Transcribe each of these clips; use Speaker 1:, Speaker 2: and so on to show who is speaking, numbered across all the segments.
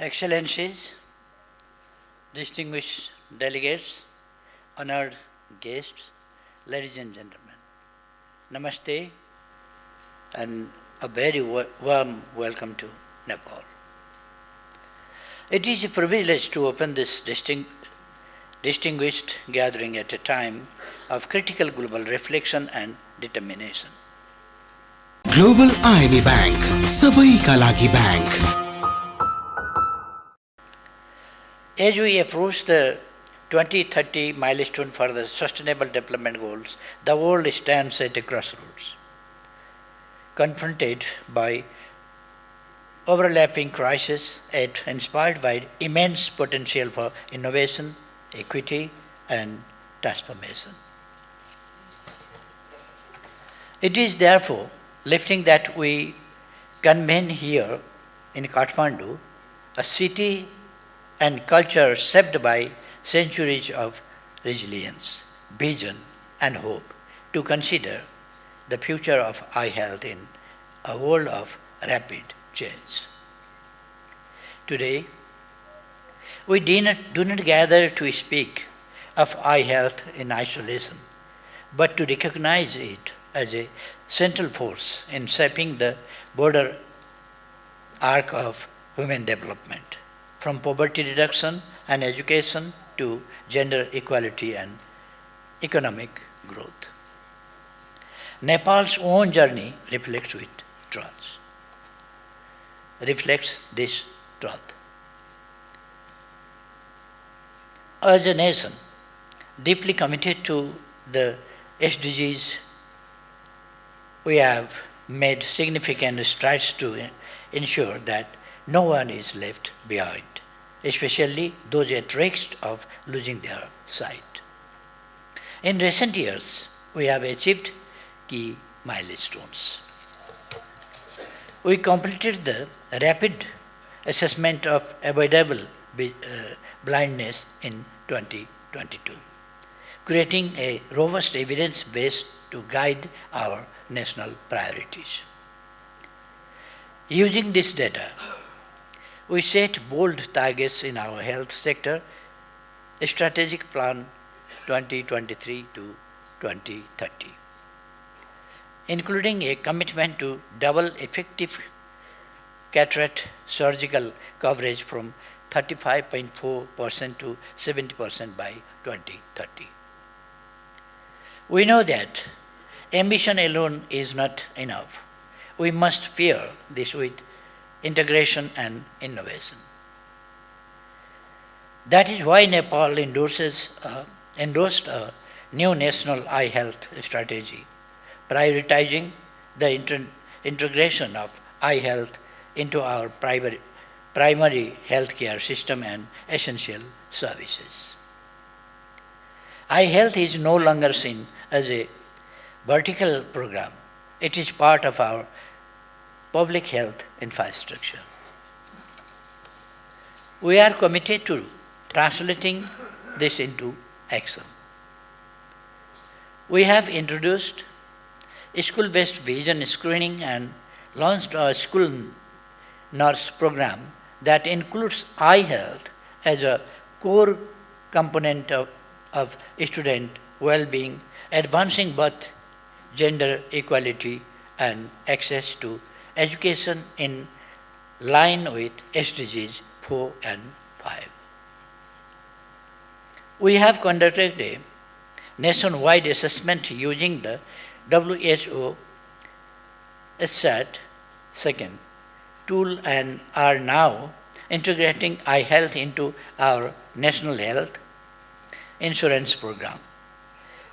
Speaker 1: Excellencies, distinguished delegates, honored guests, ladies and gentlemen, Namaste and a very warm welcome to Nepal. It is a privilege to open this distinguished gathering at a time of critical global reflection and determination.
Speaker 2: Global IME Bank, सबैका लागि bank.
Speaker 1: As we approach the 2030 milestone for the Sustainable Development Goals, the world stands at a crossroads, confronted by overlapping crises yet inspired by immense potential for innovation, equity, and transformation. It is therefore lifting that we convene here in Kathmandu, a city and culture shaped by centuries of resilience, vision, and hope, to consider the future of eye health in a world of rapid change. Today, we do not gather to speak of eye health in isolation, but to recognize it as a central force in shaping the broader arc of human development, from poverty reduction and education to gender equality and economic growth. Nepal's own journey reflects this truth. As a nation deeply committed to the SDGs, we have made significant strides to ensure that no one is left behind, especially those at risk of losing their sight. In recent years, we have achieved key milestones. We completed the rapid assessment of avoidable blindness in 2022, creating a robust evidence base to guide our national priorities. Using this data, we set bold targets in our health sector, Strategic Plan 2023 to 2030, including a commitment to double effective cataract surgical coverage from 35.4% to 70% by 2030. We know that ambition alone is not enough. We must pair this with integration and innovation. That is why Nepal endorsed a new national eye health strategy, prioritizing the integration of eye health into our primary healthcare system and essential services. Eye health is no longer seen as a vertical program. It is part of our public health infrastructure. We are committed to translating this into action. We have introduced school-based vision screening and launched a school nurse program that includes eye health as a core component of student well-being, advancing both gender equality and access to education in line with SDGs 4 and 5. We have conducted a nationwide assessment using the WHO SAT-2 tool and are now integrating eye health into our national health insurance program,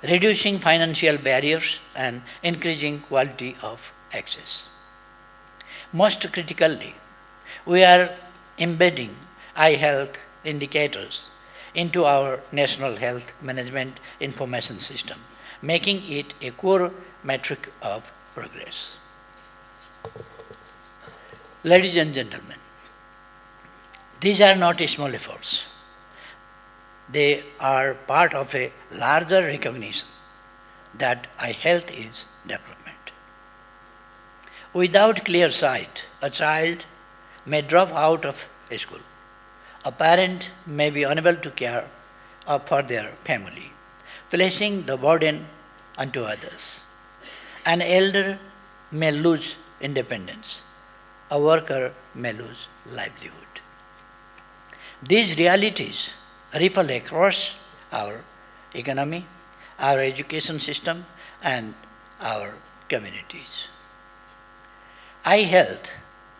Speaker 1: reducing financial barriers and increasing quality of access. Most critically, we are embedding eye health indicators into our national health management information system, making it a core metric of progress. Ladies and gentlemen, these are not small efforts. They are part of a larger recognition that eye health is development. Without clear sight, a child may drop out of school, A parent may be unable to care for their family, placing the burden onto others. An elder may lose independence. A worker may lose livelihood. These realities ripple across our economy, our education system, and our communities. Eye health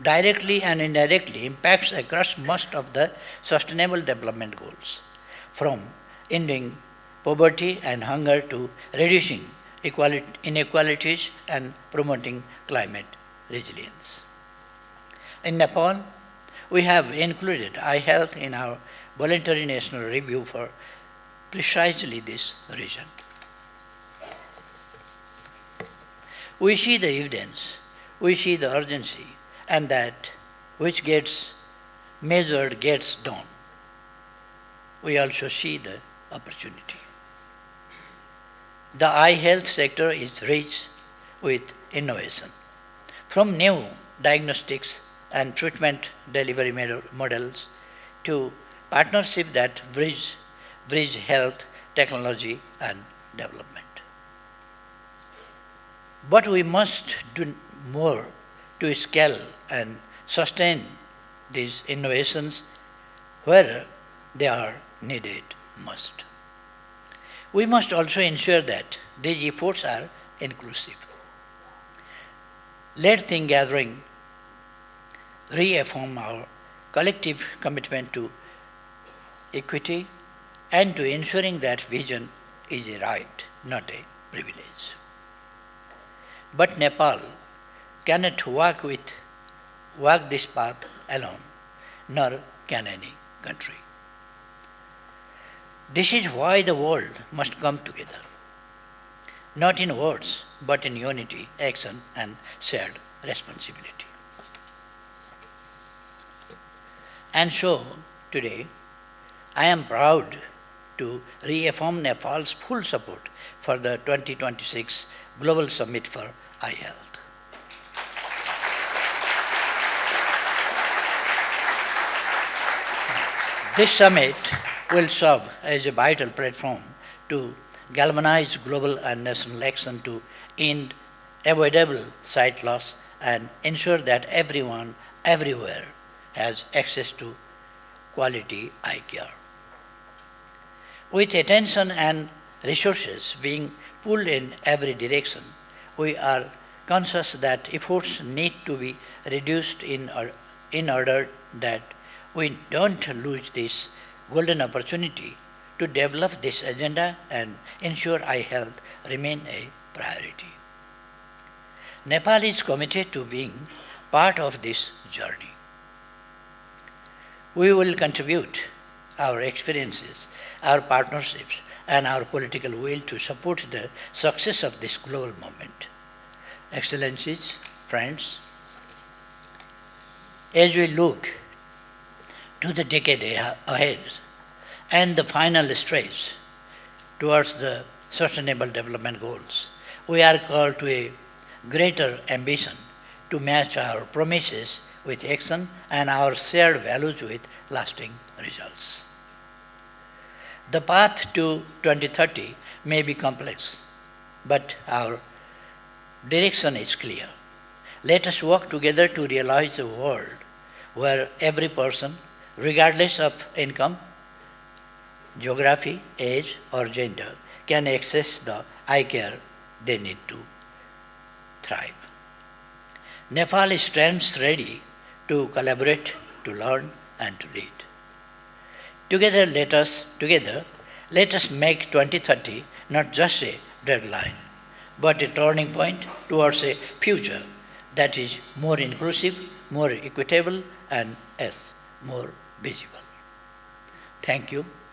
Speaker 1: directly and indirectly impacts across most of the sustainable development goals, from ending poverty and hunger to reducing inequalities and promoting climate resilience. In Nepal, we have included eye health in our voluntary national review for precisely this reason. We see the evidence, we see the urgency, and that which gets measured gets done. We also see the opportunity. The eye health sector is rich with innovation. From new diagnostics and treatment delivery models to partnerships that bridge health, technology, and development. But we must do more to scale and sustain these innovations where they are needed most. We must also ensure that these efforts are inclusive. Let Think Gathering reaffirm our collective commitment to equity and to ensuring that vision is a right, not a privilege. But Nepal cannot walk this path alone, nor can any country. This is why the world must come together, not in words, but in unity, action, and shared responsibility. And so, today, I am proud to reaffirm Nepal's full support for the 2026 Global Summit for Eye Health. This summit will serve as a vital platform to galvanize global and national action to end avoidable sight loss and ensure that everyone, everywhere, has access to quality eye care. With attention and resources being pulled in every direction, we are conscious that efforts need to be reduced in order that we don't lose this golden opportunity to develop this agenda and ensure eye health remain a priority. Nepal is committed to being part of this journey. We will contribute our experiences, our partnerships, and our political will to support the success of this global movement. Excellencies, friends, as we look to the decade ahead and the final stretch towards the Sustainable Development Goals, we are called to a greater ambition to match our promises with action and our shared values with lasting results. The path to 2030 may be complex, but our direction is clear. Let us work together to realize a world where every person, regardless of income, geography, age, or gender, can access the eye care they need to thrive. Nepal stands ready to collaborate, to learn, and to lead. Together, let us make 2030 not just a deadline, but a turning point towards a future that is more inclusive, more equitable, and yes, more visible. Thank you.